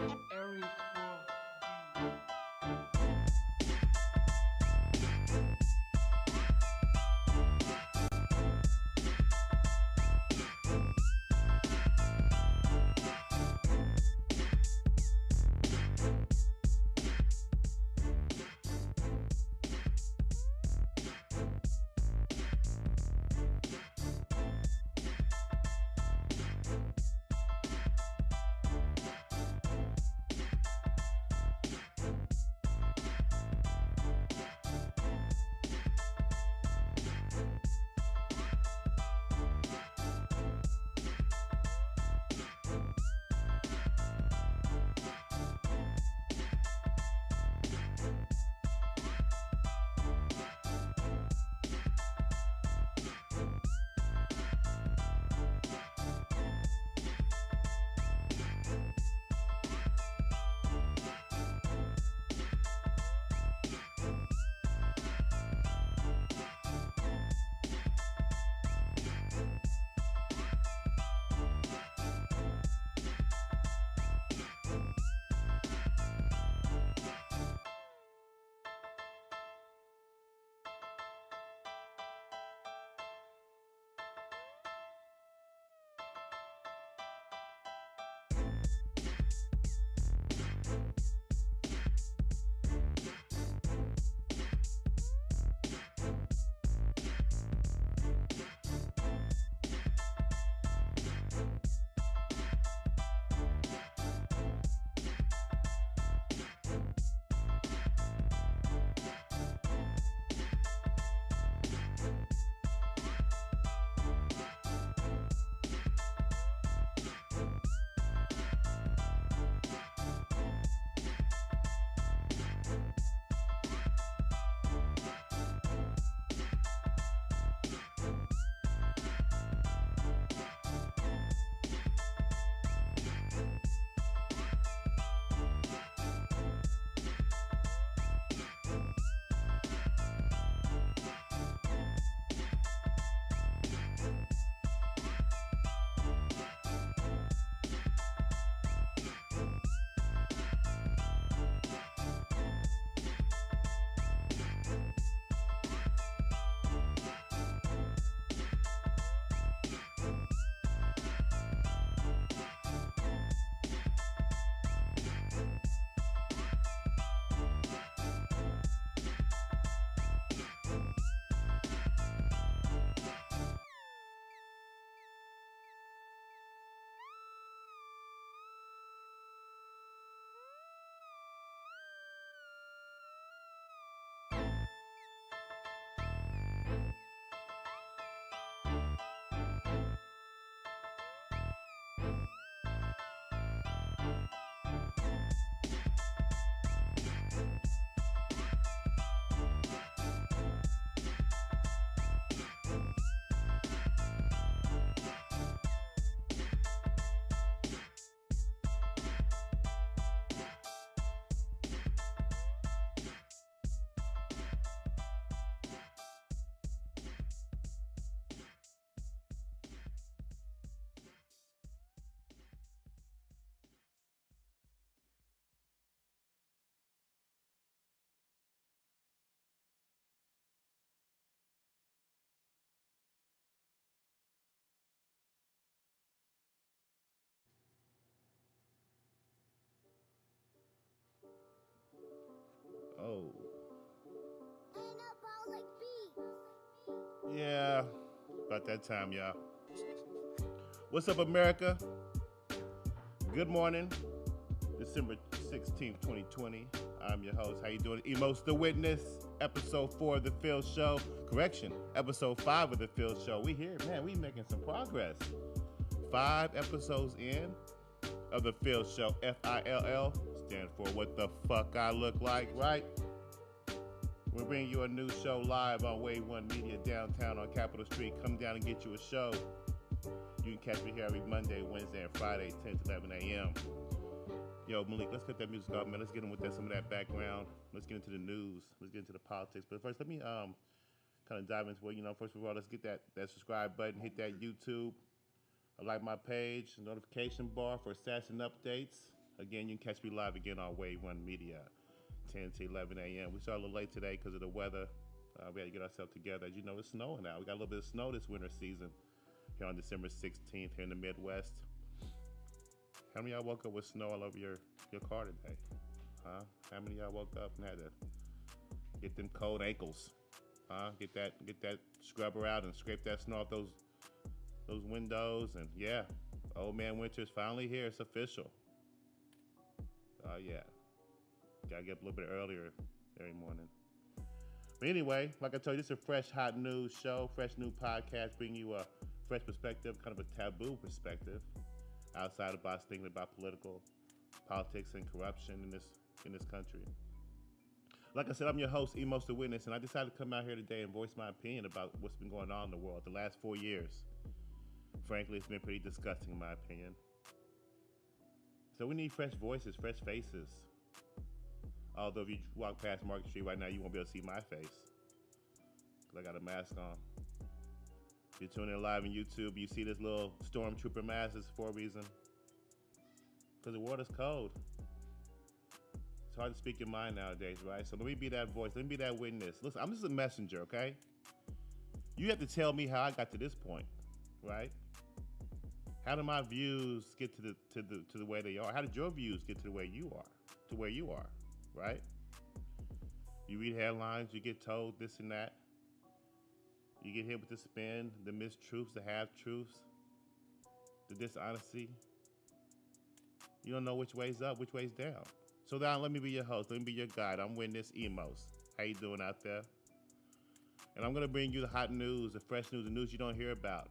Eric Oh. Yeah, about that time, y'all. What's up, America? Good morning, December 16th, 2020. I'm your host. How you doing? Emos the Witness, episode 4 of the F.I.L.L. Show. Correction, episode 5 of the F.I.L.L. Show. We here, man. We making some progress. 5 episodes in of the F.I.L.L. Show. F.I.L.L. stand for what the fuck I look like, right? We're bringing you a new show live on Wave 1 Media downtown on Capitol Street. Come down and get you a show. You can catch me here every Monday, Wednesday, and Friday, 10 to 11 a.m. Yo, Malik, let's get that music off, man. Let's get in with some of that background. Let's get into the news. Let's get into the politics. But first, let me kind of dive into first of all, let's get that subscribe button, hit that YouTube. I like my page, notification bar for assassin updates. Again, you can catch me live again on Wave 1 Media, 10 to 11 a.m. We started a little late today because of the weather. We had to get ourselves together. As you know, it's snowing now. We got a little bit of snow this winter season here on December 16th here in the Midwest. How many of y'all woke up with snow all over your car today? Huh? How many of y'all woke up and had to get them cold ankles? Huh? Get that scrubber out and scrape that snow off those windows. And yeah, old man winter is finally here. It's official. Oh yeah. Gotta get up a little bit earlier every morning. But anyway, like I told you, this is a fresh, hot news show, fresh new podcast, bringing you a fresh perspective, kind of a taboo perspective, outside of us thinking about politics and corruption in this country. Like I said, I'm your host, Emos the Witness, and I decided to come out here today and voice my opinion about what's been going on in the world the last 4 years. Frankly, it's been pretty disgusting in my opinion. So we need fresh voices, fresh faces. Although if you walk past Market Street right now, you won't be able to see my face, because I got a mask on. If you're tuning in live on YouTube, you see this little stormtrooper mask, it's for a reason. Because the world is cold. It's hard to speak your mind nowadays, right? So let me be that voice. Let me be that witness. Listen, I'm just a messenger, okay? You have to tell me how I got to this point, right? How did my views get to the way they are? How did your views get to where you are, right? You read headlines, you get told this and that. You get hit with the spin, the mistruths, the half-truths, the dishonesty. You don't know which way's up, which way's down. So now let me be your host. Let me be your guide. I'm Witness Emos. How you doing out there? And I'm going to bring you the hot news, the fresh news, the news you don't hear about.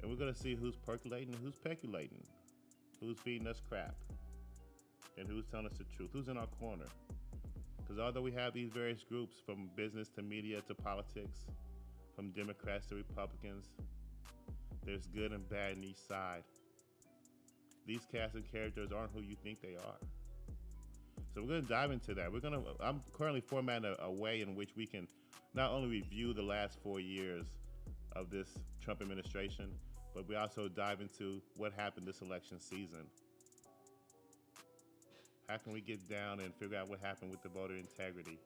And we're going to see who's percolating and who's peculating, who's feeding us crap, and who's telling us the truth, who's in our corner. Because although we have these various groups, from business to media to politics, from Democrats to Republicans, there's good and bad in each side. These cast and characters aren't who you think they are. So we're going to dive into that. I'm currently formatting a way in which we can not only review the last 4 years of this Trump administration, but we also dive into what happened this election season. How can we get down and figure out what happened with the voter integrity?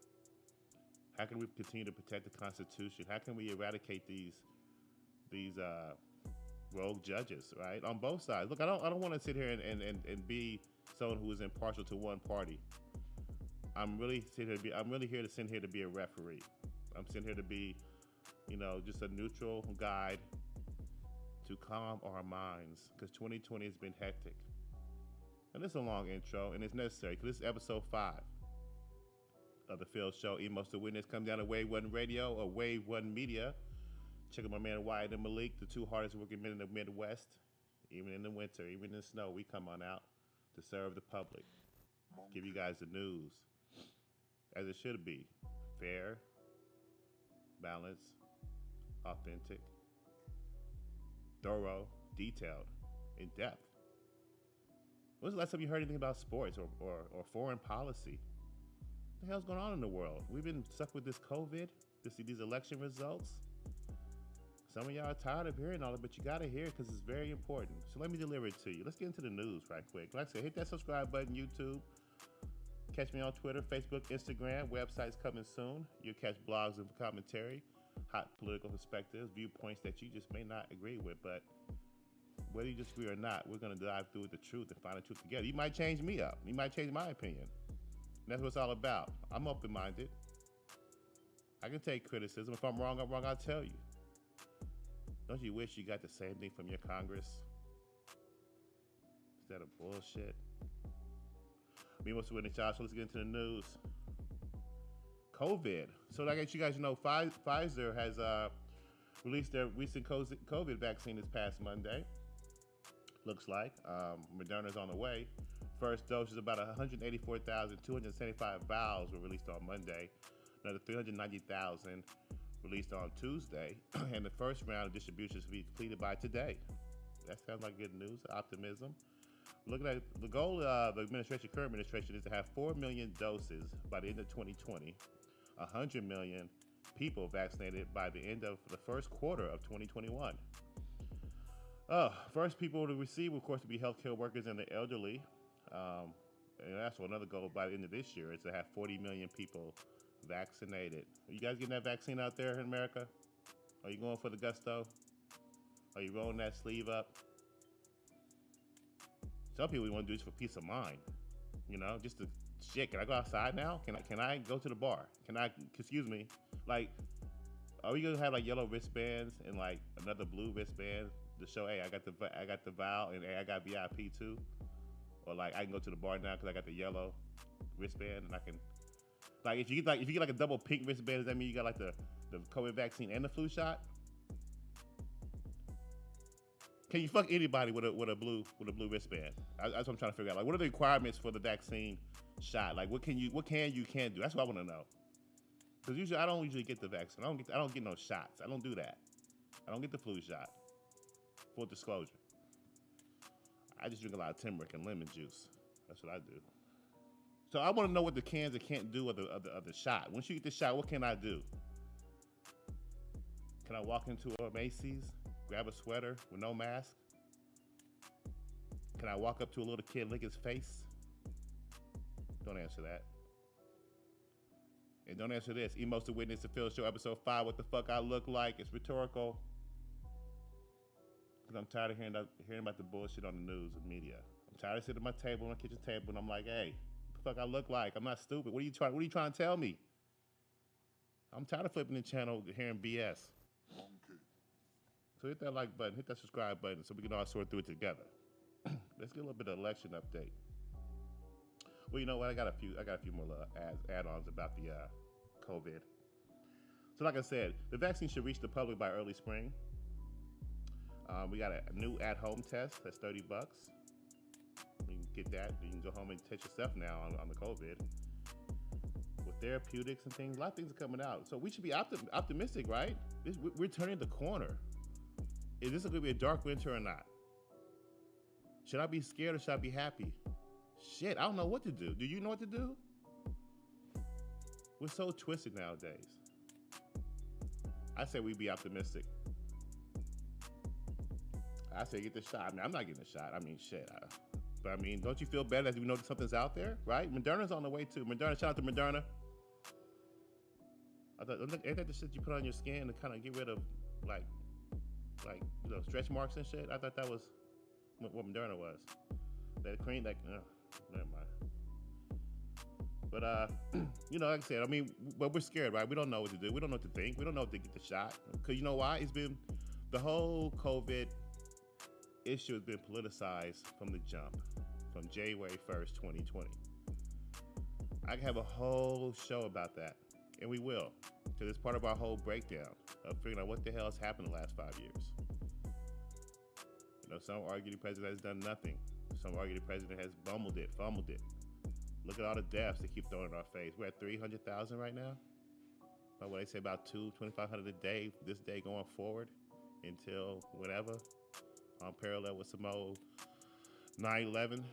How can we continue to protect the Constitution? How can we eradicate these rogue judges, right? On both sides. Look, I don't want to sit here and be someone who is impartial to one party. I'm really here to be a referee. I'm sitting here to be, just a neutral guide to calm our minds, because 2020 has been hectic. And this is a long intro, and it's necessary, because this is episode 5 of the F.I.L.L show. Emos the Witness. Come down to Wave 1 Radio or Wave 1 Media. Check out my man Wyatt and Malik, the two hardest working men in the Midwest. Even in the winter, even in the snow, we come on out to serve the public. Give you guys the news as it should be. Fair, balanced, authentic, thorough, detailed, in depth. When was the last time you heard anything about sports or foreign policy? What the hell's going on in the world? We've been stuck with this COVID, these election results. Some of y'all are tired of hearing all of it, but you got to hear it because it's very important. So let me deliver it to you. Let's get into the news right quick. Like I said, hit that subscribe button, YouTube. Catch me on Twitter, Facebook, Instagram. Websites coming soon. You'll catch blogs and commentary, hot political perspectives, viewpoints that you just may not agree with. But whether you disagree or not, we're going to dive through the truth and find the truth together. You might change me up. You might change my opinion. And that's what it's all about. I'm open-minded. I can take criticism. If I'm wrong, I'll tell you. Don't you wish you got the same thing from your Congress? Is that a bullshit? Me what's with the child, so let's get into the news. COVID. So I guess you guys know Pfizer has released their recent COVID vaccine this past Monday. Looks like. Moderna's on the way. First dose is about 184,275 vials were released on Monday. Another 390,000 released on Tuesday. And the first round of distribution will be completed by today. That sounds like good news, optimism. Looking at the goal of the current administration is to have 4 million doses by the end of 2020, 100 million people vaccinated by the end of the first quarter of 2021. First people to receive, of course, will be healthcare workers and the elderly. Um, and that's another goal by the end of this year is to have 40 million people vaccinated. Are you guys getting that vaccine out there in America? Are you going for the gusto? Are you rolling that sleeve up? Some people want to do this for peace of mind. Just to shit. Can I go outside now? Can I go to the bar? Can I? Excuse me. Like, are we gonna have like yellow wristbands and like another blue wristband to show, hey, I got the F.I.L.L. and hey, I got VIP too? Or like I can go to the bar now because I got the yellow wristband and I can. Like if you get like a double pink wristband, does that mean you got like the COVID vaccine and the flu shot? Can you fuck anybody with a blue wristband? That's what I'm trying to figure out. Like, what are the requirements for the vaccine shot? Like, what can you can't do? That's what I want to know. Because usually I don't usually get the vaccine. I don't get no shots. I don't do that. I don't get the flu shot. Full disclosure. I just drink a lot of turmeric and lemon juice. That's what I do. So I want to know what the cans and can't do of the shot. Once you get the shot, what can I do? Can I walk into a Macy's, grab a sweater with no mask? Can I walk up to a little kid, lick his face? Don't answer that. And don't answer this. Emos the Witness, the F.I.L.L. Show, episode 5. What the fuck I look like? It's rhetorical. Because I'm tired of hearing about the bullshit on the news and media. I'm tired of sitting at my table, on the kitchen table, and I'm like, hey, what the fuck I look like? I'm not stupid. What are you trying to tell me? I'm tired of flipping the channel, hearing BS. Okay. So hit that like button, hit that subscribe button, so we can all sort through it together. Let's get a little bit of election update. Well, you know what? I got a few more add-ons about the COVID. So, like I said, the vaccine should reach the public by early spring. We got a new at-home test that's $30. You can get that. You can go home and test yourself now on the COVID. With therapeutics and things, a lot of things are coming out. So we should be optimistic, right? We're turning the corner. Is this going to be a dark winter or not? Should I be scared or should I be happy? Shit, I don't know what to do. Do you know what to do? We're so twisted nowadays. I say we be optimistic. I say get the shot. I mean, I'm not getting the shot. I mean, shit. But I mean, don't you feel better that we know that something's out there, right? Moderna's on the way too. Moderna, shout out to Moderna. Ain't that the shit you put on your skin to kind of get rid of, like stretch marks and shit? I thought that was what Moderna was. That cream, never mind. But like I said, I mean, but we're scared, right? We don't know what to do. We don't know what to think. We don't know if to get the shot. Because you know why? It's been the whole COVID issue has been politicized from the jump, from January 1st, 2020. I can have a whole show about that, and we will, because it's part of our whole breakdown of figuring out what the hell has happened in the last 5 years. Some argue the president has done nothing. Some argue the president has fumbled it. Look at all the deaths they keep throwing in our face. We're at 300,000 right now. By what they say, about 2,500 a day, this day going forward until whatever, on parallel with some old 9/11.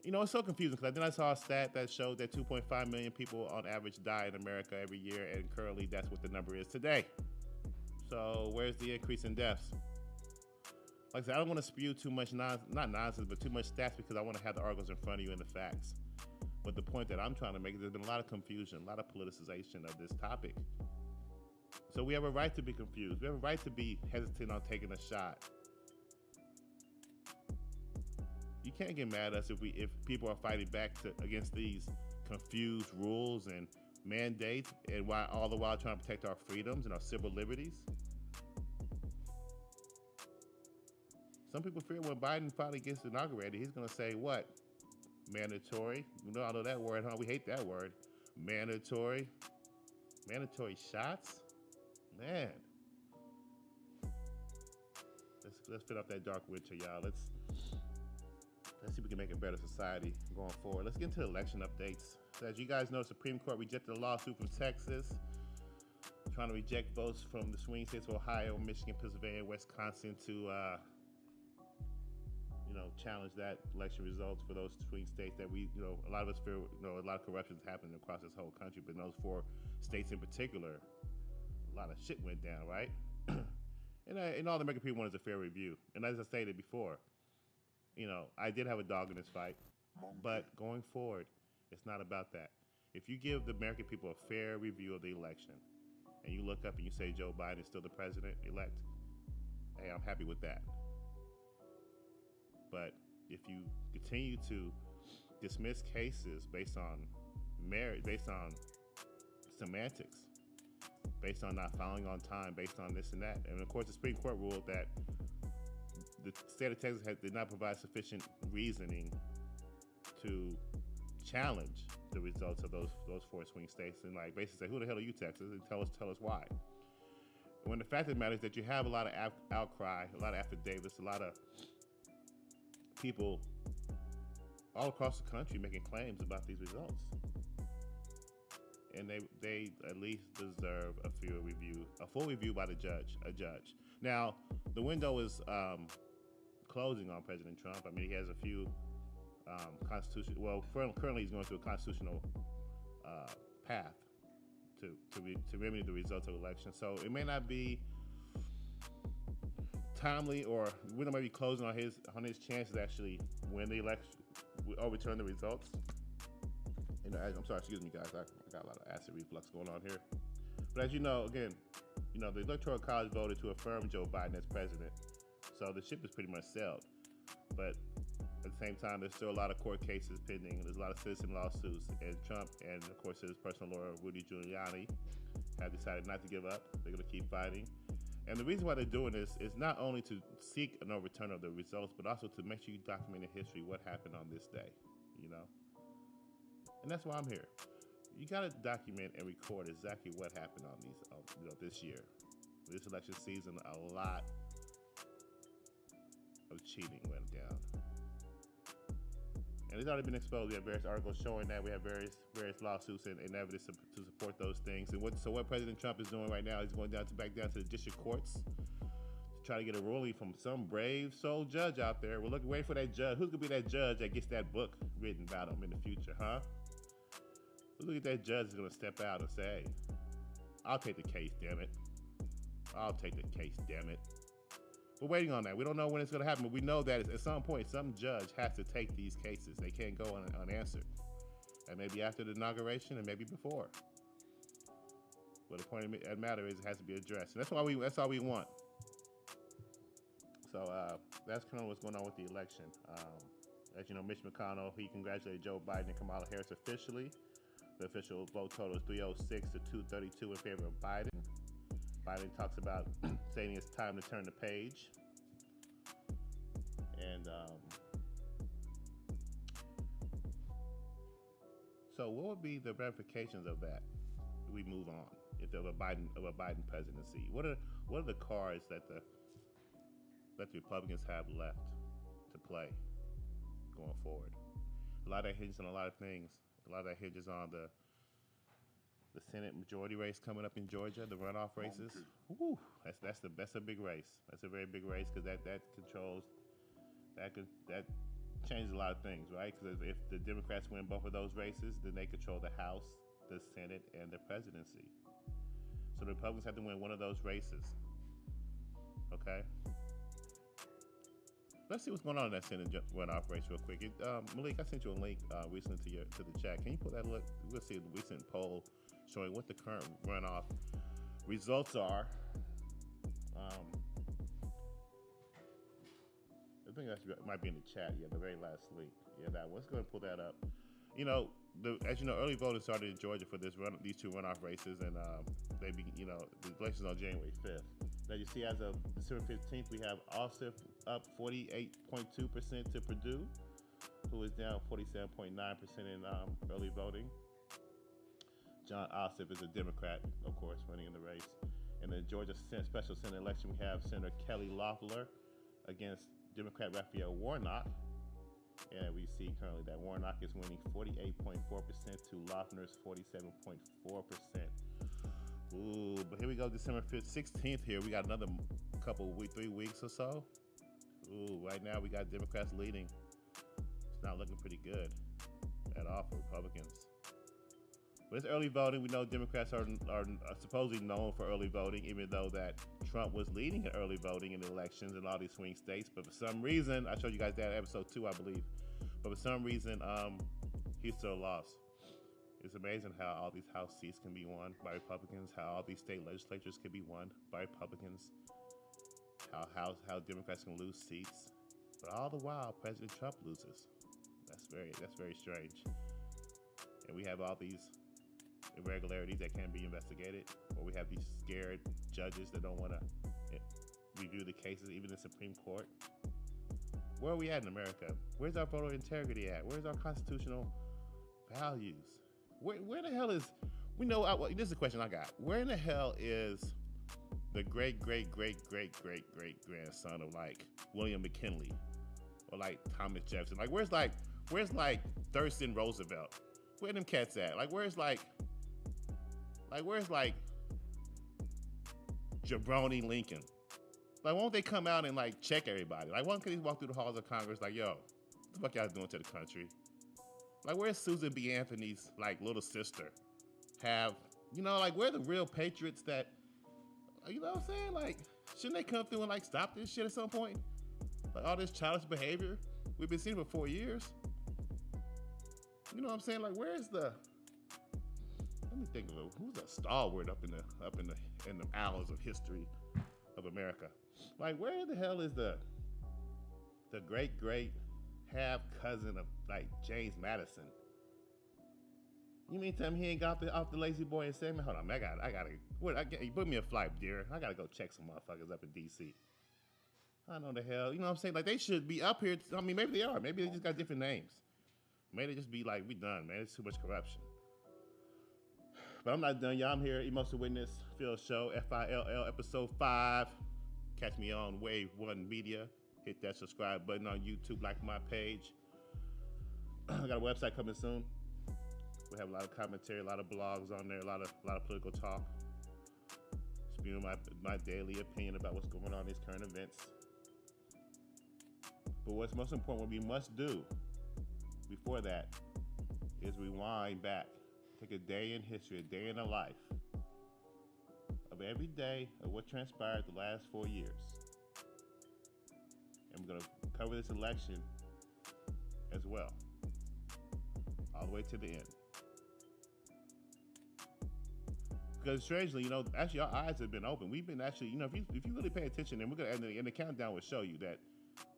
It's so confusing because then I saw a stat that showed that 2.5 million people on average die in America every year, and currently that's what the number is today. So where's the increase in deaths? Like I said, I don't want to spew too much not nonsense, but too much stats because I want to have the articles in front of you and the facts. But the point that I'm trying to make is there's been a lot of confusion, a lot of politicization of this topic. So we have a right to be confused. We have a right to be hesitant on taking a shot. You can't get mad at us if people are fighting back against these confused rules and mandates, and all the while trying to protect our freedoms and our civil liberties. Some people fear when Biden finally gets inaugurated, he's going to say what? Mandatory. I know that word, huh? We hate that word. Mandatory. Mandatory shots? Man. Let's fit up that dark winter, y'all. Let's see if we can make a better society going forward. Let's get into election updates. So as you guys know, the Supreme Court rejected a lawsuit from Texas trying to reject votes from the swing states of Ohio, Michigan, Pennsylvania, Wisconsin to challenge that election results for those swing states that a lot of us feel, a lot of corruption is happening across this whole country, but in those 4 states in particular, a lot of shit went down, right? and all the American people want is a fair review. And as I stated before, I did have a dog in this fight. But going forward, it's not about that. If you give the American people a fair review of the election, and you look up and you say Joe Biden is still the president-elect, hey, I'm happy with that. But if you continue to dismiss cases based on merit, based on semantics, based on not filing on time, based on this and that, and of course the Supreme Court ruled that the state of Texas did not provide sufficient reasoning to challenge the results of those four swing states, and like basically say, who the hell are you, Texas, and tell us why. When the fact of the matter is that you have a lot of outcry, a lot of affidavits, a lot of people all across the country making claims about these results, and they at least deserve a full review by a judge. Now, the window is closing on President Trump. I mean, he has a few currently he's going through a constitutional path to remedy the results of the election. So it may not be timely, or we might be closing on his chances to actually win the election, overturn the results. I'm sorry, excuse me, guys. I got a lot of acid reflux going on here. But as you know, again, the Electoral College voted to affirm Joe Biden as president, so the ship is pretty much sailed. But at the same time, there's still a lot of court cases pending. There's a lot of citizen lawsuits, and Trump and, of course, his personal lawyer, Rudy Giuliani, have decided not to give up. They're going to keep fighting. And the reason why they're doing this is not only to seek an overturn of the results, but also to make sure you document in history what happened on this day, And that's why I'm here. You got to document and record exactly what happened on these, this year. This election season, a lot of cheating went down. And it's already been exposed. We have various articles showing that. We have various lawsuits and evidence to support those things. And what President Trump is doing right now is going back down to the district courts to try to get a ruling from some brave soul judge out there. We're waiting for that judge. Who's going to be that judge that gets that book written about him in the future, huh? Who's going to get that judge that's going to step out and say, hey, I'll take the case, damn it. I'll take the case, damn it. We're waiting on that. We don't know when it's going to happen, but we know that at some point, some judge has to take these cases. They can't go unanswered. And maybe after the inauguration and maybe before. But the point of the matter is it has to be addressed. And that's all we want. So that's kind of what's going on with the election. As you know, Mitch McConnell, he congratulated Joe Biden and Kamala Harris officially. The official vote total is 306 to 232 in favor of Biden. Biden talks about saying it's time to turn the page. And so what would be the ramifications of that if we move on, if of a Biden presidency? What are the cards that the Republicans have left to play going forward? A lot of that hinges on a lot of things. A lot of that hinges on the Senate majority race coming up in Georgia, the runoff races. Woo, that's a big race. That's a very big race because that changes a lot of things, right? Because if the Democrats win both of those races, then they control the House, the Senate, and the presidency. So the Republicans have to win one of those races. Okay. Let's see what's going on in that Senate runoff race real quick. Malik, I sent you a link recently to the chat. Can you pull that look? We'll see a recent poll showing what the current runoff results are. I think that might be in the chat. Yeah, the very last link. Yeah, that one. Let's go and pull that up. As you know, early voting started in Georgia for these two runoff races, and the elections on January 5th. Now you see, as of December 15th, we have Ossoff up 48.2% to Perdue, who is down 47.9% in early voting. John Ossoff is a Democrat, of course, running in the race. In the Georgia Special Senate election, we have Senator Kelly Loeffler against Democrat Raphael Warnock. And we see currently that Warnock is winning 48.4% to Loeffler's 47.4%. Ooh, but here we go, December 16th here. We got another couple 3 weeks or so. Ooh, right now we got Democrats leading. It's not looking pretty good at all for Republicans. But it's early voting. We know Democrats are supposedly known for early voting, even though that Trump was leading in early voting in the elections in all these swing states. But for some reason, I showed you guys that in episode 2, I believe. but for some reason, he still lost. It's amazing how all these House seats can be won by Republicans, how all these state legislatures can be won by Republicans, how Democrats can lose seats, but all the while President Trump loses. That's very strange. And we have all these irregularities that can't be investigated, or we have these scared judges that don't want to review the cases, even the Supreme Court. Where are we at in America? Where's our voter integrity at? Where's our constitutional values? Where the hell is, this is a question I got. Where in the hell is the great grandson of like William McKinley or like Thomas Jefferson? Like where's Thurston Roosevelt? Where them cats at? Like where's Jabroni Lincoln? Like won't they come out and like check everybody? Like why can't they walk through the halls of Congress like, yo, what the fuck y'all doing to the country? Like where's Susan B. Anthony's like little sister? Like where are the real patriots that, you know what I'm saying? Like shouldn't they come through and like stop this shit at some point? Like all this childish behavior we've been seeing for 4 years. You know what I'm saying? Like where's the? Let me think of it. Who's a stalwart up in the annals of history of America? Like where the hell is the great half cousin of like James Madison? You mean tell me he ain't got off the lazy boy and say, man, hold on, man, I gotta you put me a flight, dear. I gotta go check some motherfuckers up in DC. I know the hell, you know what I'm saying? Like they should be up here. I mean, maybe they are. Maybe they just got different names. Maybe they just be like, we done, man. It's too much corruption. But I'm not done, y'all. I'm here, Emos the Witness, F.I.L.L. Show, F.I.L.L. episode 5. Catch me on Wave 1 Media. Hit that subscribe button on YouTube, like my page. I got a website coming soon. We have a lot of commentary, a lot of blogs on there, a lot of political talk. Spewing my daily opinion about what's going on in these current events. But what's most important, what we must do before that is rewind back. Take a day in history, a day in the life of every day of what transpired the last 4 years. And we're going to cover this election as well, all the way to the end. Because strangely, actually our eyes have been open. We've been actually, if you really pay attention, and we're going to, and the countdown will show you that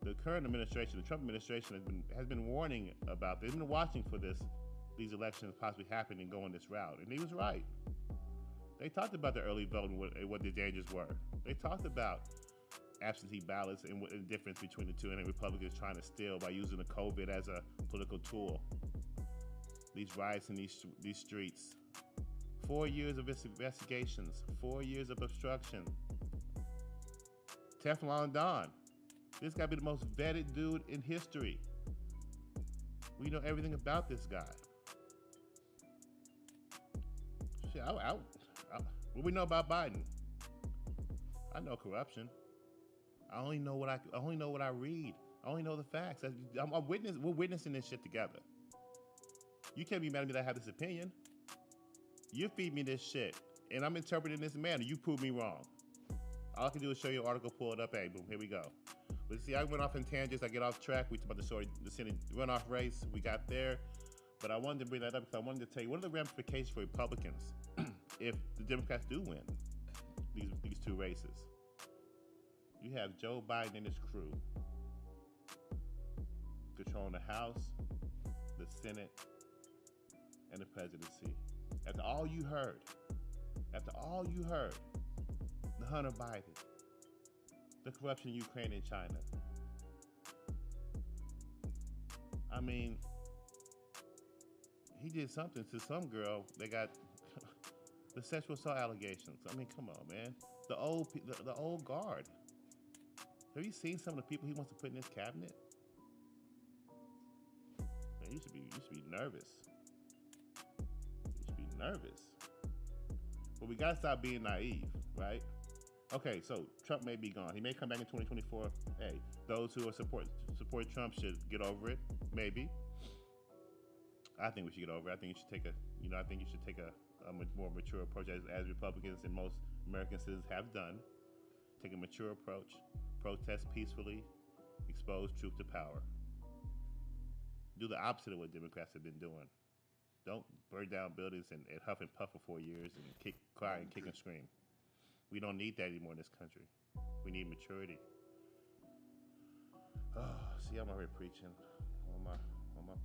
the current administration, the Trump administration, has been warning about this. They've been watching for these elections possibly happening and going this route. And he was right. They talked about the early voting and what the dangers were. They talked about absentee ballots and what the difference between the two, and the Republicans trying to steal by using the COVID as a political tool. These riots in these streets. 4 years of investigations. 4 years of obstruction. Teflon Don. This got to be the most vetted dude in history. We know everything about this guy. Shit, what we know about Biden? I know corruption. I only know what I read. I only know the facts. We're witnessing this shit together. You can't be mad at me that I have this opinion. You feed me this shit, and I'm interpreting this manner. You prove me wrong. All I can do is show you an article, pull it up. Hey, boom, here we go. But see, I went off in tangents. I get off track. We talked about the Senate runoff race. We got there. But I wanted to bring that up because I wanted to tell you, what are the ramifications for Republicans if the Democrats do win these two races? You have Joe Biden and his crew controlling the House, the Senate, and the presidency. After all you heard, the Hunter Biden, the corruption in Ukraine and China. I mean, he did something to some girl that got the sexual assault allegations. I mean, come on, man. The old guard. Have you seen some of the people he wants to put in his cabinet? Man, you should be nervous. You should be nervous. But we gotta stop being naive, right? Okay, so Trump may be gone. He may come back in 2024. Hey, those who are support Trump should get over it. Maybe. I think we should get over it. I think you should take a more mature approach, as Republicans and most American citizens have done. Take a mature approach. Protest peacefully. Expose truth to power. Do the opposite of what Democrats have been doing. Don't burn down buildings and huff and puff for 4 years and cry and kick and scream. We don't need that anymore in this country. We need maturity. Oh, see, I'm already preaching on my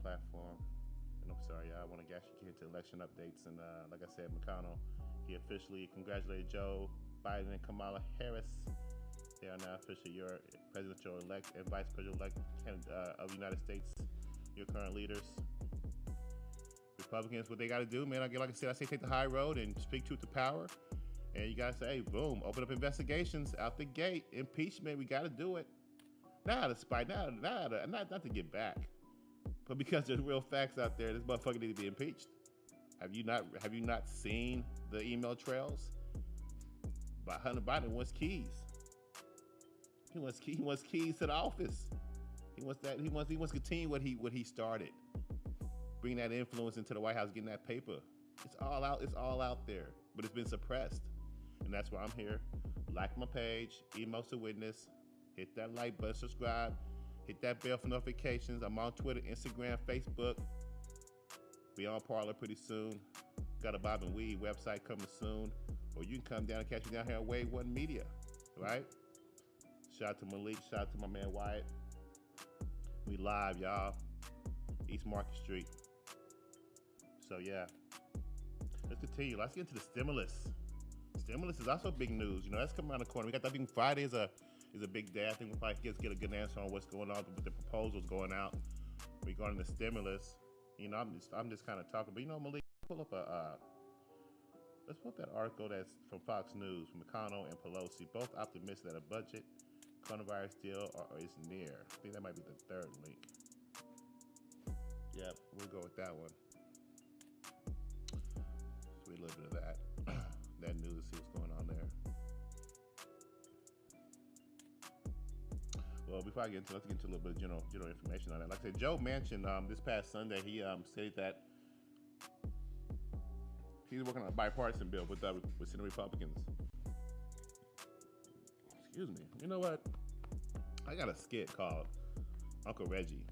platform. And I'm sorry, y'all. I want to actually get into election updates. And like I said, McConnell, he officially congratulated Joe Biden and Kamala Harris. They are now officially your presidential-elect and vice president-elect of the United States, your current leaders. Republicans, what they got to do, man, like I said, I say take the high road and speak truth to power. And you got to say, hey, boom, open up investigations out the gate. Impeachment, we got to do it. Not to spite, not to get back, but because there's real facts out there, this motherfucker need to be impeached. Have you not seen the email trails? But Hunter Biden wants keys. He wants keys to the office. He wants to continue what he started. Bring that influence into the White House, getting that paper. It's all out there, but it's been suppressed. And that's why I'm here. Like my page, Emos the Witness. Hit that like button, subscribe. Hit that bell for notifications. I'm on Twitter, Instagram, Facebook. Be on Parler pretty soon. Got a Bob and Weed website coming soon. Or you can come down and catch me down here at Wave One Media. Right? Shout out to Malik. Shout out to my man Wyatt. We live, y'all. East Market Street. So yeah. Let's continue. Let's get into the stimulus. Stimulus is also big news. You know, that's coming around the corner. We got that. I think Friday is a big day. I think we'll probably get a good answer on what's going on with the proposals going out regarding the stimulus. You know, I'm just kind of talking. But you know, Malik, let's pull up that article that's from Fox News, from McConnell and Pelosi, both optimistic that a budget coronavirus deal is near. I think that might be the third link. Yep, we'll go with that one. Let's read a little bit of that. That news, see what's going on there. Well, before I get into, let's get into a little bit of general information on that. Like I said, Joe Manchin, this past Sunday, he stated that he's working on a bipartisan bill with Senate Republicans. Excuse me. You know what? I got a skit called Uncle Reggie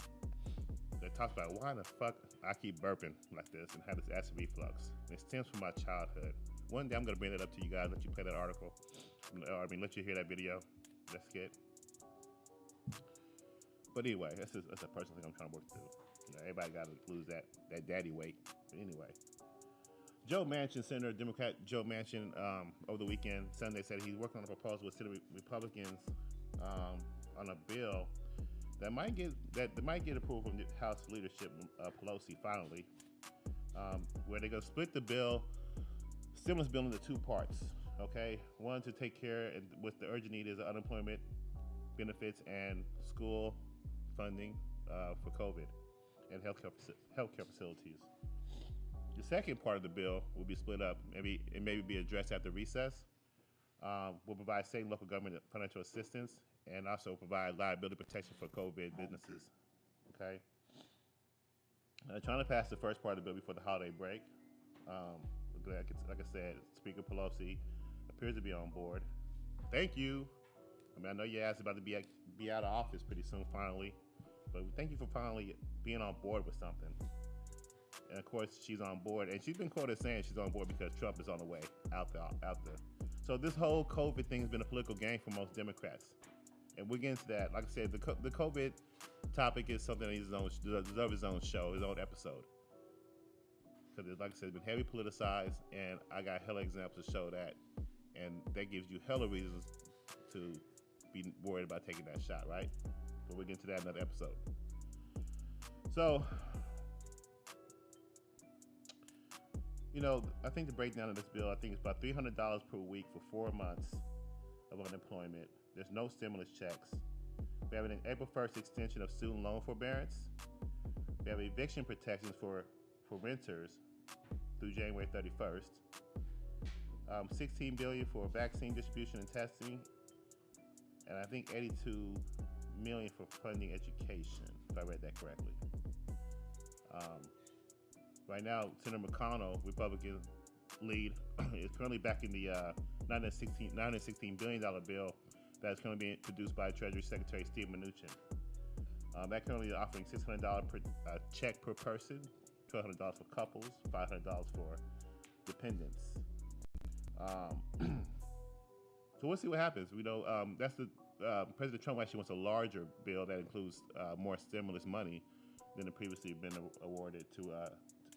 that talks about why the fuck I keep burping like this and have this acid reflux. And it stems from my childhood. One day I'm going to bring that up to you guys, let you play that article. Let you hear that video, that skit. But anyway, that's a personal thing I'm trying to work through. You know, everybody got to lose that daddy weight. But anyway, Joe Manchin, Senator Democrat Joe Manchin, over the weekend, Sunday, said he's working on a proposal with Senate Republicans on a bill that might get approval from the House leadership, Pelosi, finally, where they're going to split the stimulus bill into two parts. Okay, one to take care, and what the urgent need is unemployment benefits and school funding for COVID and healthcare facilities. The second part of the bill will be split up, maybe be addressed after recess. Will provide state and local government financial assistance and also provide liability protection for COVID businesses. Okay. Trying to pass the first part of the bill before the holiday break. Like I said, Speaker Pelosi appears to be on board. Thank you. I mean, I know your ass is about to be out of office pretty soon, finally. But thank you for finally being on board with something. And of course, she's on board, and she's been quoted saying she's on board because Trump is on the way out there. So this whole COVID thing has been a political game for most Democrats, and we'll get into that. Like I said, the COVID topic is something that deserves his own show, his own episode. Because, like I said, it's been heavily politicized, and I got hella examples to show that, and that gives you hella reasons to be worried about taking that shot, right? But we'll get into that in another episode. So, you know, I think the breakdown of this bill, I think it's about $300 per week for 4 months of unemployment. There's no stimulus checks. We have an April 1st extension of student loan forbearance. We have eviction protections for renters through January 31st. $16 billion for vaccine distribution and testing. And I think $82 million for funding education, if I read that correctly. Right now, Senator McConnell, Republican lead, is currently backing the $916 billion bill that's going to be introduced by Treasury Secretary Steve Mnuchin. That currently is offering $600 per check per person, $1,200 for couples, $500 for dependents. Um, so we'll see what happens. We know that's the President Trump actually wants a larger bill that includes more stimulus money than the previously been awarded to.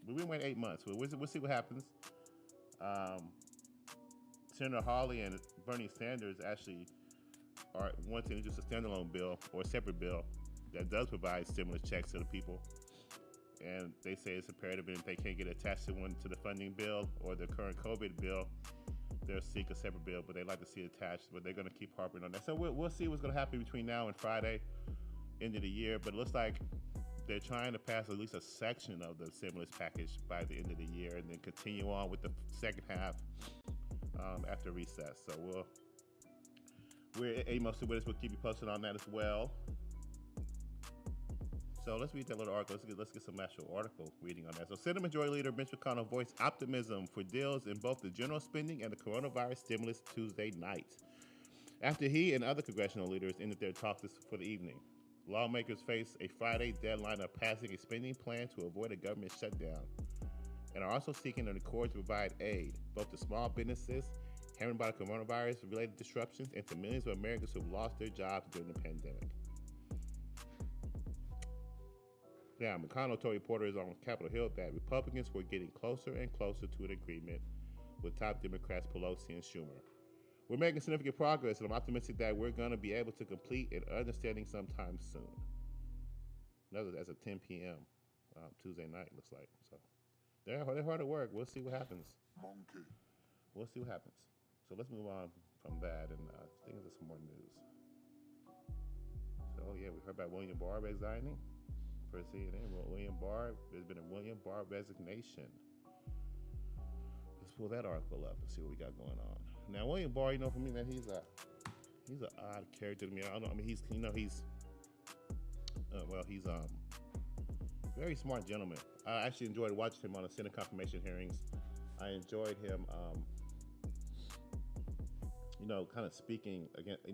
We've been waiting 8 months. We'll see what happens. Um, Senator Hawley and Bernie Sanders actually want to introduce a standalone bill or a separate bill that does provide stimulus checks to the people. And they say it's imperative, and if they can't get attached to one to the funding bill or the current COVID bill, they'll seek a separate bill, but they'd like to see it attached, but they're going to keep harping on that. So we'll see what's going to happen between now and Friday, end of the year. But it looks like they're trying to pass at least a section of the stimulus package by the end of the year, and then continue on with the second half after recess. So we're at Emos with us. We'll keep you posted on that as well. So let's read that little article. Let's get some actual article reading on that. So Senate Majority Leader Mitch McConnell voiced optimism for deals in both the general spending and the coronavirus stimulus Tuesday night, after he and other congressional leaders ended their talks for the evening. Lawmakers face a Friday deadline of passing a spending plan to avoid a government shutdown, and are also seeking an accord to provide aid, both to small businesses hampered by the coronavirus-related disruptions and to millions of Americans who have lost their jobs during the pandemic. Now, McConnell told reporters on Capitol Hill that Republicans were getting closer and closer to an agreement with top Democrats Pelosi and Schumer. We're making significant progress, and I'm optimistic that we're going to be able to complete an understanding sometime soon. That's at 10 p.m. Tuesday night, looks like. So they're hard at work. We'll see what happens. Monkey. We'll see what happens. So let's move on from that and think of some more news. So, yeah, we heard about William Barr resigning. For CNN, William Barr, there's been a William Barr resignation. Let's pull that article up and see what we got going on. Now, William Barr, for me, man, he's an odd character to me. I don't know. I mean, he's very smart gentleman. I actually enjoyed watching him on the Senate confirmation hearings. I enjoyed him, kind of speaking again. A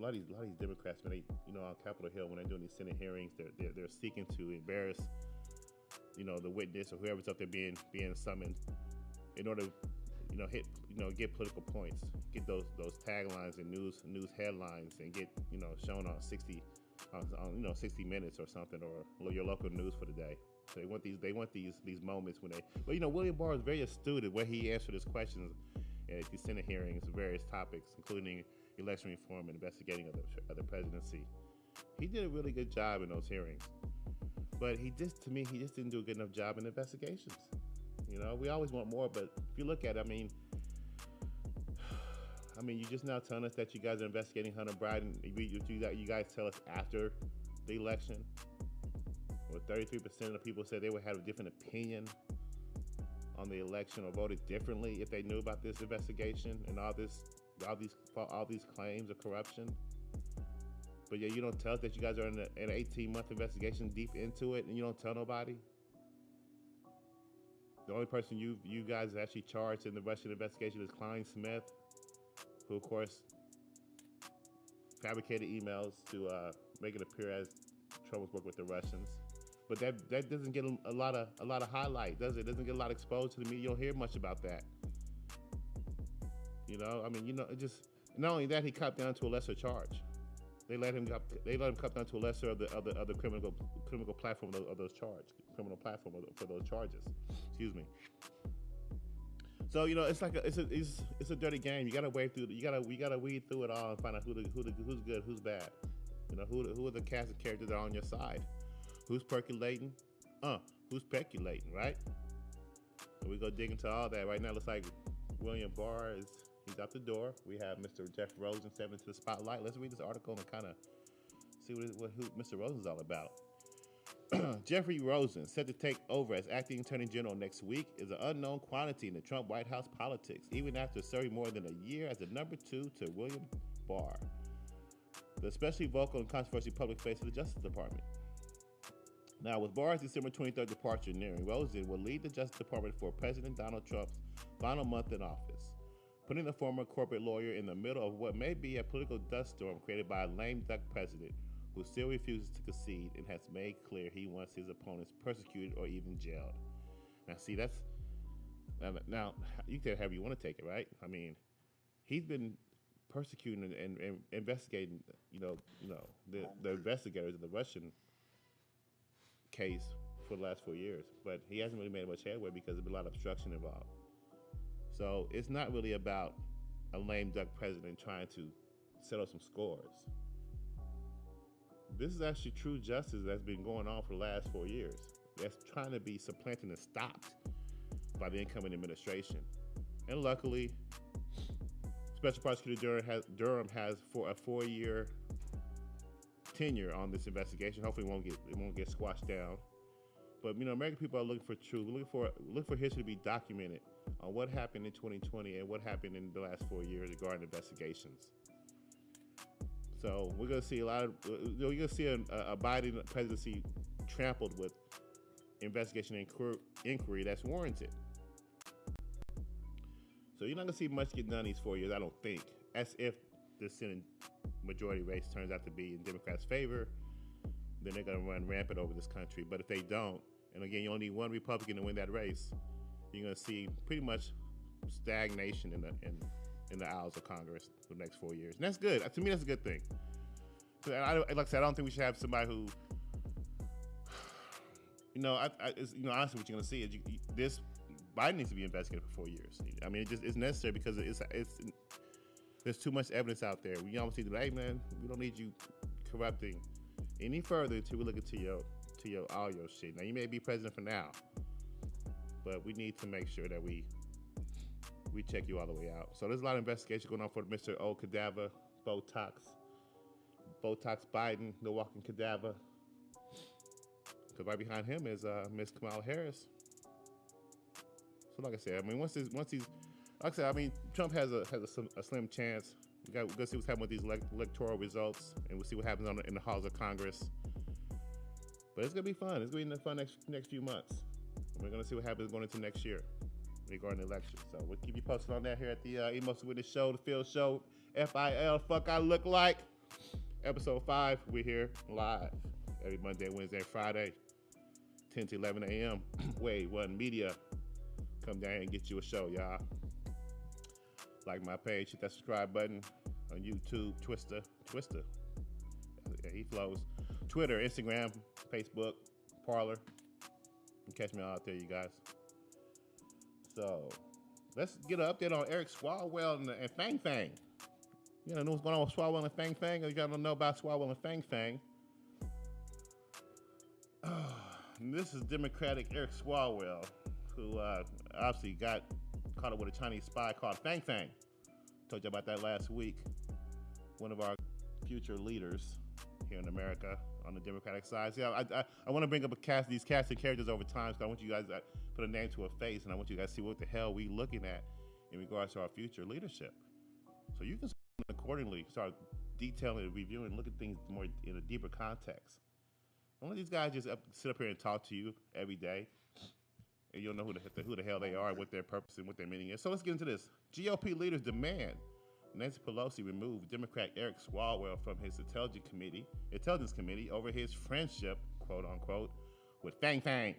lot of these Democrats, when they, on Capitol Hill, when they're doing these Senate hearings, they're seeking to embarrass, the witness or whoever's up there being summoned, in order, get political points, get those taglines and news headlines, and get shown on 60 Minutes or something, or your local news for the day. So they want these moments when they. But William Barr is very astute at where he answered his questions at the Senate hearings, various topics, including election reform and investigating of the presidency. He did a really good job in those hearings, but he just didn't do a good enough job in investigations. We always want more, but if you look at it, I mean, you just now telling us that you guys are investigating Hunter Biden. You guys tell us after the election, where 33% of the people said they would have a different opinion on the election or voted differently if they knew about this investigation and all these claims of corruption. But yeah, you don't tell us that you guys are in an 18-month investigation deep into it, and you don't tell nobody. The only person you guys actually charged in the Russian investigation is Klein Smith, who of course fabricated emails to make it appear as Trump was working with the Russians. But that doesn't get a lot of highlight, does it? It doesn't get a lot exposed to the media. You don't hear much about that. It just, not only that, he cut down to a lesser charge. They let him cut down to a lesser of the criminal platform of those charges, criminal platform for those charges. Excuse me. So it's a dirty game. You gotta wade through. We gotta weed through it all and find out who's good, who's bad. Who are the cast of characters that are on your side. Who's percolating? Who's peculating, right? And we go dig into all that. Right now, looks like William Barr he's out the door. We have Mr. Jeff Rosen stepping into the spotlight. Let's read this article and kind of see who Mr. Rosen's all about. Jeffrey Rosen, set to take over as acting attorney general next week, is an unknown quantity in the Trump White House politics, even after serving more than a year as the number 2 to William Barr, the especially vocal and controversial public face of the Justice Department. Now, with Barr's December 23rd departure nearing, Rosen will lead the Justice Department for President Donald Trump's final month in office, putting the former corporate lawyer in the middle of what may be a political dust storm created by a lame duck president who still refuses to concede and has made clear he wants his opponents persecuted or even jailed. Now, see, that's now you can have you want to take it, right? I mean, he's been persecuting and investigating, the investigators of the Russian case for the last 4 years, but he hasn't really made much headway because there's been a lot of obstruction involved. So it's not really about a lame duck president trying to settle some scores. This is actually true justice that's been going on for the last 4 years. That's trying to be supplanted and stopped by the incoming administration. And luckily, Special Prosecutor Durham has for a 4-year tenure on this investigation. Hopefully, it won't get squashed down. But American people are looking for truth. Look for history to be documented on what happened in 2020 and what happened in the last 4 years regarding investigations. So we're gonna see you're gonna see a Biden presidency trampled with investigation and inquiry that's warranted. So you're not gonna see much get done these 4 years, I don't think. As if the Senate majority race turns out to be in Democrats' favor, then they're gonna run rampant over this country. But if they don't, and again, you only need one Republican to win that race, you're gonna see pretty much stagnation in the aisles of Congress for the next 4 years, and that's good. To me, that's a good thing. So, like I said, I don't think we should have somebody who, honestly, what you're gonna see is this Biden needs to be investigated for 4 years. I mean, it's necessary because there's too much evidence out there. We almost need to, hey man, we don't need you corrupting any further until we look into all your shit. Now you may be president for now, but we need to make sure that we check you all the way out. So there's a lot of investigation going on for Mr. Old Cadaver, Botox Biden, the walking cadaver. Because right behind him is Miss Kamala Harris. So like I said, I mean, once he's, like I said, I mean, Trump has a slim chance. We're gonna see what's happening with these electoral results, and we'll see what happens in the halls of Congress. But it's gonna be fun. It's gonna be fun next few months. And we're gonna see what happens going into next year regarding the election. So we'll keep you posted on that here at the Emos Witness Show, the F.I.L.L. Show, F.I.L.L. Fuck I Look Like. Episode 5, we're here live every Monday, Wednesday, Friday, 10 to 11 a.m. Wade One Media. Come down here and get you a show, y'all. Like my page, hit that subscribe button on YouTube, Twister. Yeah, he flows. Twitter, Instagram, Facebook, Parler. You can catch me out there, you guys. So, let's get an update on Eric Swalwell and Fang Fang. You know what's going on with Swalwell and Fang Fang? You gotta know about Swalwell and Fang Fang. This is Democratic Eric Swalwell, who obviously got caught up with a Chinese spy called Fang Fang. Told you about that last week. One of our future leaders here in America on the Democratic side. See, I want to bring up these casting characters over time, so I want you guys to put a name to a face, and I want you guys to see what the hell we looking at in regards to our future leadership. So you can accordingly start detailing and reviewing, look at things more in a deeper context. Don't let these guys just sit up here and talk to you every day, and you don't know who the hell they are, what their purpose and what their meaning is. So let's get into this. GOP leaders demand Nancy Pelosi remove Democrat Eric Swalwell from his intelligence committee over his friendship, quote unquote, with Fang Fang.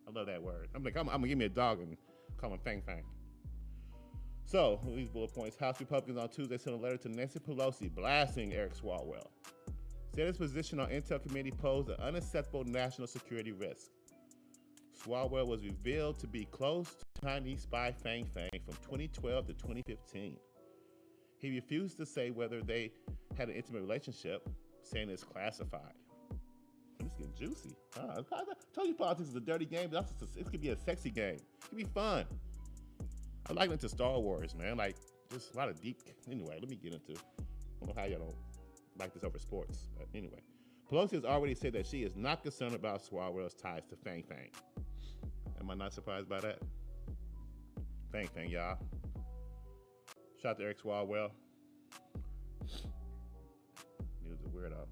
I love that word. I'm gonna give me a dog and call him Fang Fang. So, these bullet points. House Republicans on Tuesday sent a letter to Nancy Pelosi blasting Eric Swalwell. Said his position on Intel Committee posed an unacceptable national security risk. Swalwell was revealed to be close to Chinese spy Fang Fang from 2012 to 2015. He refused to say whether they had an intimate relationship, saying it's classified. It's getting juicy. I told you politics is a dirty game, but it could be a sexy game. It could be fun. I like into Star Wars, man. Like, just a lot of deep. Anyway, let me get into. I don't know how y'all don't like this over sports, but anyway. Pelosi has already said that she is not concerned about Swalwell's ties to Fang Fang. Am I not surprised by that? Fang Fang, y'all. Shout out to Eric Swalwell. He was a weirdo.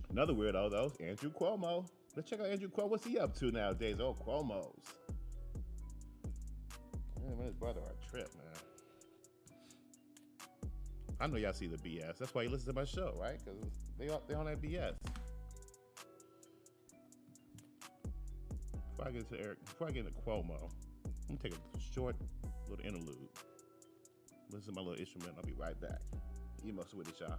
Another weirdo, though, is Andrew Cuomo. Let's check out Andrew Cuomo. What's he up to nowadays? Oh, Cuomo's. Man, his brother on a trip, man. I know y'all see the BS. That's why you listen to my show, right? Because they on that BS. Before I get to Eric, before I get into Cuomo, I'm gonna take a short little interlude. Listen to my little instrument. I'll be right back. Emos with it, y'all.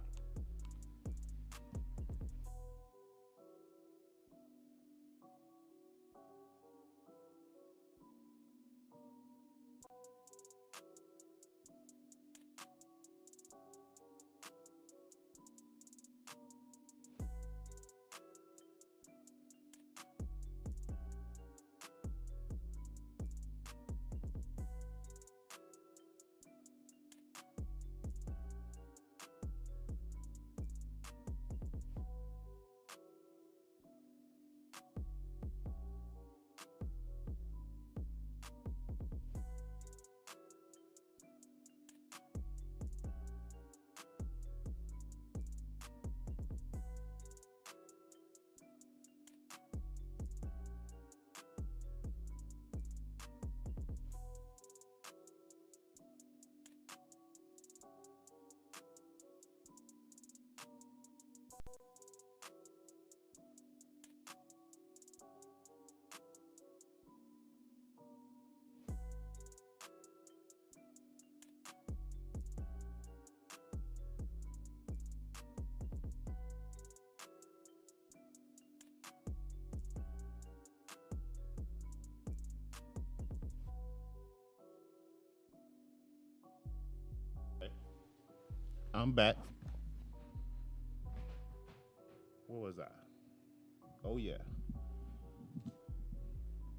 I'm back. Where was I? Oh yeah.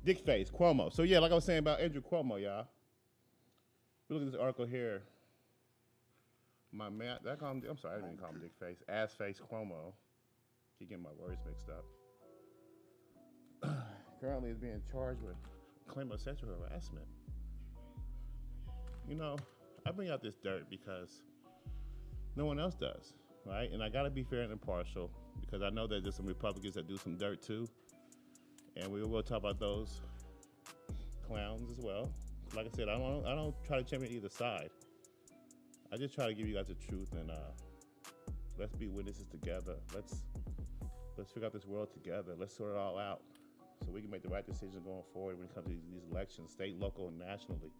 Dick face, Cuomo. So yeah, like I was saying about Andrew Cuomo, y'all. Look at this article here. My man, I'm sorry, I didn't even call him Dick face. Ass face Cuomo. Keep getting my words mixed up. Currently is being charged with claim of sexual harassment. You know, I bring out this dirt because no one else does, right? And I gotta be fair and impartial because I know that there's some Republicans that do some dirt too. And we will talk about those clowns as well. Like I said, I don't try to champion either side. I just try to give you guys the truth and let's be witnesses together. Let's figure out this world together. Let's sort it all out so we can make the right decisions going forward when it comes to these elections, state, local, and nationally.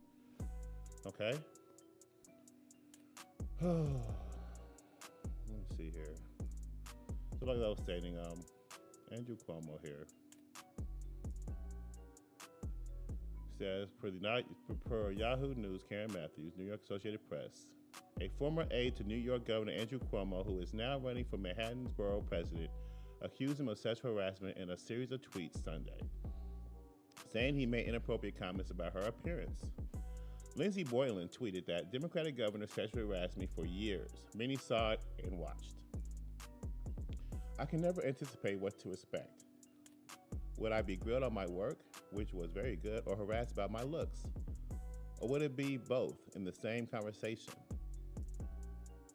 Okay? Let me see here. So like I was stating, Andrew Cuomo here says, per Yahoo News, Karen Matthews, New York Associated Press, a former aide to New York Governor Andrew Cuomo, who is now running for Manhattan's borough president, accused him of sexual harassment in a series of tweets Sunday, saying he made inappropriate comments about her appearance. Lindsey Boylan tweeted that Democratic governor sexually harassed me for years. Many saw it and watched. I can never anticipate what to expect. Would I be grilled on my work, which was very good, or harassed about my looks? Or would it be both in the same conversation?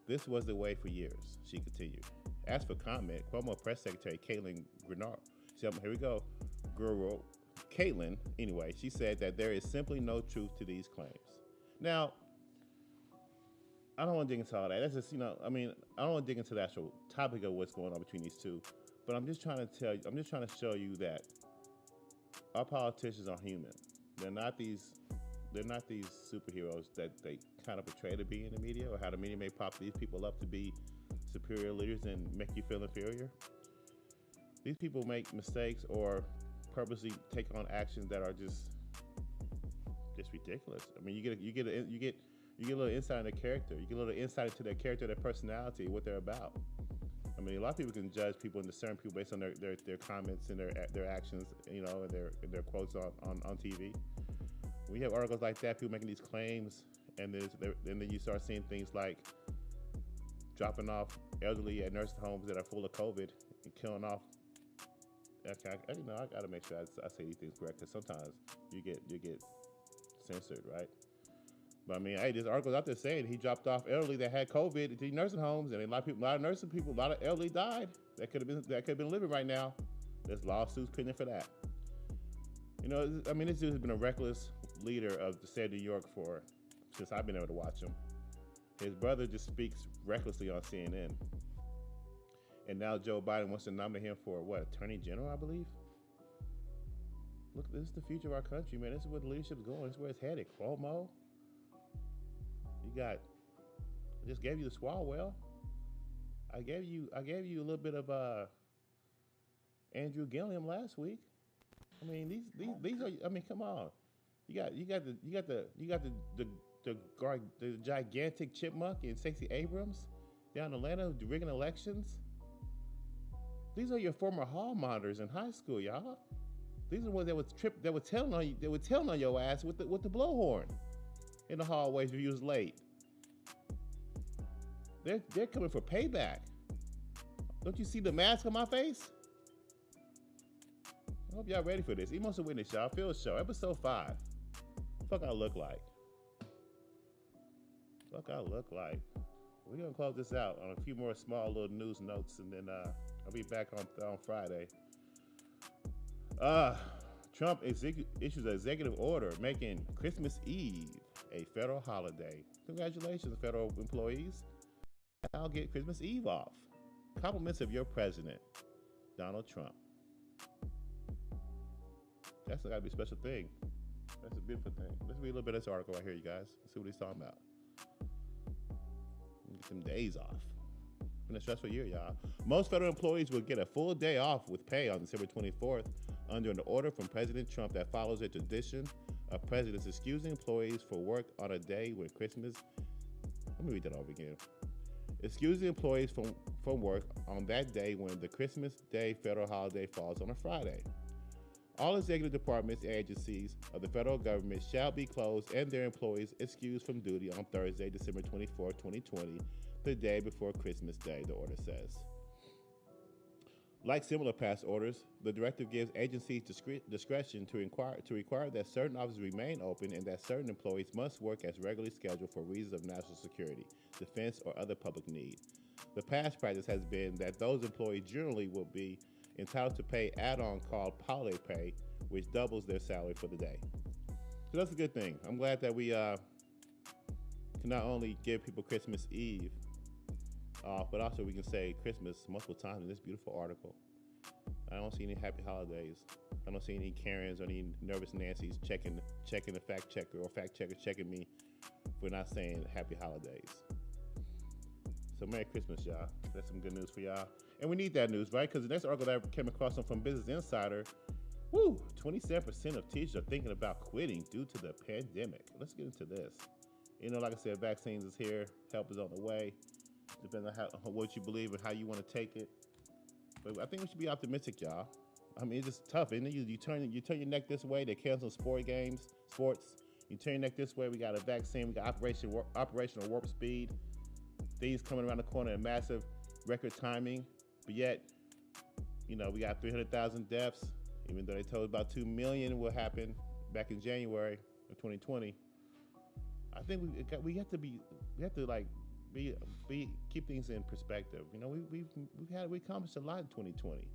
This was the way for years, she continued. As for comment, Cuomo Press Secretary Caitlin Grenard, here we go, Caitlin, anyway, she said that there is simply no truth to these claims. Now, I don't want to dig into all that. That's just, I don't want to dig into the actual topic of what's going on between these two, but I'm just trying to show you that our politicians are human. They're not these superheroes that they kind of portray to be in the media, or how the media may prop these people up to be superior leaders and make you feel inferior. These people make mistakes or purposely take on actions that are just ridiculous. I mean, you get a little insight on their character. You get a little insight into their character, their personality, what they're about. I mean, a lot of people can judge people and discern people based on their comments and their actions, and their quotes on TV. When you have articles like that, people making these claims, and then you start seeing things like dropping off elderly at nursing homes that are full of COVID and killing off. I got to make sure I say these things correct, because sometimes you get censored, right? But I mean, hey, there's articles out there saying he dropped off elderly that had COVID to nursing homes, and a lot of nursing people, a lot of elderly died that could have been living right now. There's lawsuits pending for that. This dude has been a reckless leader of the state of New York since I've been able to watch him. His brother just speaks recklessly on CNN. And now Joe Biden wants to nominate him for what? Attorney General, I believe? Look, this is the future of our country, man. This is where the leadership's going. This is where it's headed. Cuomo. I just gave you the Swalwell. I gave you a little bit of Andrew Gilliam last week. I mean, these are. I mean, come on. You got the gigantic chipmunk and Stacey Abrams down in Atlanta rigging elections. These are your former hall monitors in high school, y'all. These are the ones that were telling on you. They were telling on your ass with the blowhorn in the hallways if you was late. They're coming for payback. Don't you see the mask on my face? I hope y'all ready for this. Emos the Witness, y'all. F.I.L.L Show, episode 5. Fuck I look like. We're gonna close this out on a few more small little news notes, and then I'll be back on Friday. Trump issues an executive order making Christmas Eve a federal holiday. Congratulations, federal employees. I'll get Christmas Eve off. Compliments of your president, Donald Trump. That's gotta be a special thing. That's a beautiful thing. Let's read a little bit of this article right here, you guys. Let's see what he's talking about. Get some days off. Been a stressful year, y'all. Most federal employees will get a full day off with pay on December 24th under an order from President Trump that follows a tradition of presidents excusing employees for work on a day when Christmas. Let me read that over again. Excusing employees from work on that day when the Christmas Day federal holiday falls on a Friday. All executive departments and agencies of the federal government shall be closed and their employees excused from duty on Thursday, December 24, 2020, the day before Christmas Day, the order says. Like similar past orders, the directive gives agencies discretion to require that certain offices remain open and that certain employees must work as regularly scheduled for reasons of national security, defense, or other public need. The past practice has been that those employees generally will be entitled to pay add-on called holiday pay, which doubles their salary for the day. So that's a good thing. I'm glad that we can not only give people Christmas Eve off, but also we can say Christmas multiple times in this beautiful article. I don't see any happy holidays. I don't see any Karens or any nervous Nancy's checking the fact checker or fact checker checking me for not saying happy holidays. So Merry Christmas, y'all. That's some good news for y'all. And we need that news, right? Because the next article that I came across from Business Insider, 27% of teachers are thinking about quitting due to the pandemic. Let's get into this. You know, like I said, vaccines is here. Help is on the way. Depending on what you believe and how you want to take it. But I think we should be optimistic, y'all. I mean, it's just tough, isn't it? You turn your neck this way, they cancel sports. You turn your neck this way, we got a vaccine, we got operational warp speed. Things coming around the corner in massive record timing. But yet, you know, we got 300,000 deaths, even though they told about 2 million will happen back in January of 2020. I think we have to keep things in perspective. You know, we accomplished a lot in 2020.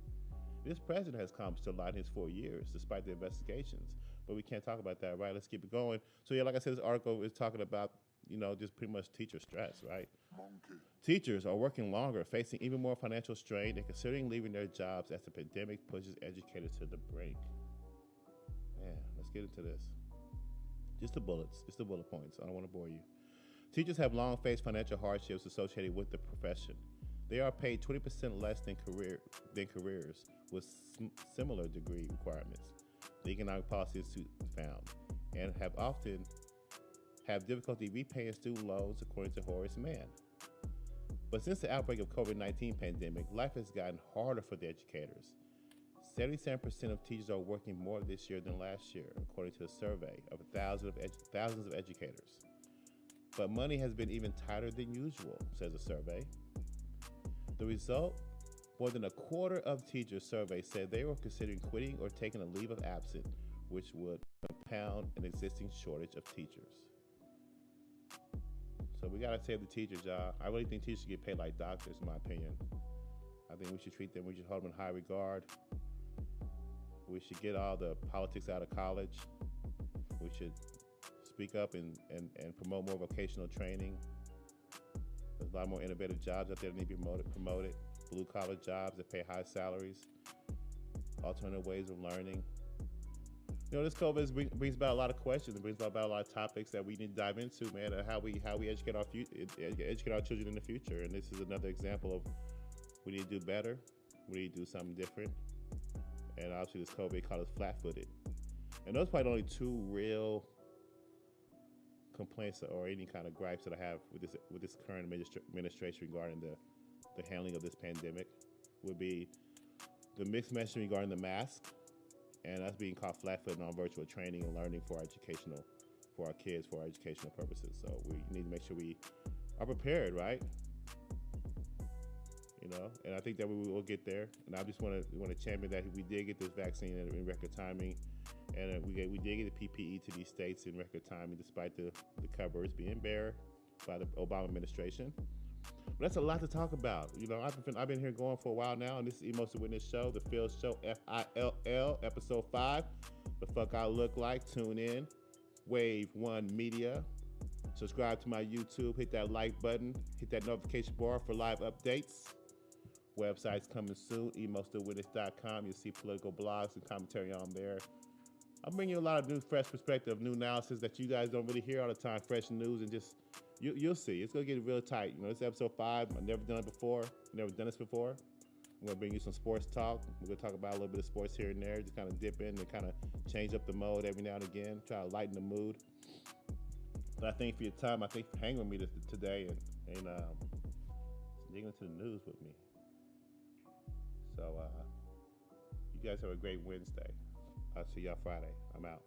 This president has accomplished a lot in his 4 years, despite the investigations. But we can't talk about that, right? Let's keep it going. So yeah, like I said, this article is talking about, you know, just pretty much teacher stress, right? Monkey. Teachers are working longer, facing even more financial strain, and considering leaving their jobs as the pandemic pushes educators to the brink. Man, let's get into this. Just the bullet points. I don't want to bore you. Teachers have long faced financial hardships associated with the profession. They are paid 20% less than careers with similar degree requirements. The Economic Policy Institute found, and have difficulty repaying student loans, according to Horace Mann. But since the outbreak of COVID-19 pandemic, life has gotten harder for the educators. 77% of teachers are working more this year than last year, according to a survey of thousands of educators. But money has been even tighter than usual, says a survey. The result? More than a quarter of teachers surveyed said they were considering quitting or taking a leave of absence, which would compound an existing shortage of teachers. So we gotta save the teachers, y'all. I really think teachers should get paid like doctors, in my opinion. I think we should treat them, we should hold them in high regard. We should get all the politics out of college. We should speak up and promote more vocational training. There's a lot more innovative jobs out there that need to be promoted. Blue collar jobs that pay high salaries, alternative ways of learning. This COVID brings about a lot of questions. It brings about a lot of topics that we need to dive into, man. How we educate our children in the future. And this is another example of we need to do better. We need to do something different. And obviously, this COVID caught us flat-footed. And those are probably the only two real complaints or any kind of gripes that I have with this current administration regarding the handling of this pandemic. Would be the mixed messaging regarding the mask, and us being caught flat-footed on virtual training and learning for our kids, for our educational purposes. So we need to make sure we are prepared, right? And I think that we will get there. And I just want to champion that we did get this vaccine in record timing, and we did get the PPE to these states in record timing, despite the cupboards being bare by the Obama administration. But that's a lot to talk about. I've been here going for a while now, and this is Emos the Witness Show, the F.I.L.L. Show, F.I.L.L, episode 5. The fuck I look like. Tune in. Wave One Media. Subscribe to my YouTube. Hit that like button. Hit that notification bar for live updates. Website's coming soon. emosthewitness.com. You'll see political blogs and commentary on there. I'm bringing you a lot of new, fresh perspective, new analysis that you guys don't really hear all the time. Fresh news, and just you'll see. It's gonna get real tight. This is episode 5. I've never done it before. Never done this before. I'm gonna bring you some sports talk. We're gonna talk about a little bit of sports here and there. Just kind of dip in and kind of change up the mode every now and again. Try to lighten the mood. But I thank for your time. I thank you for hanging with me today and digging into the news with me. So you guys have a great Wednesday. I'll see y'all Friday. I'm out.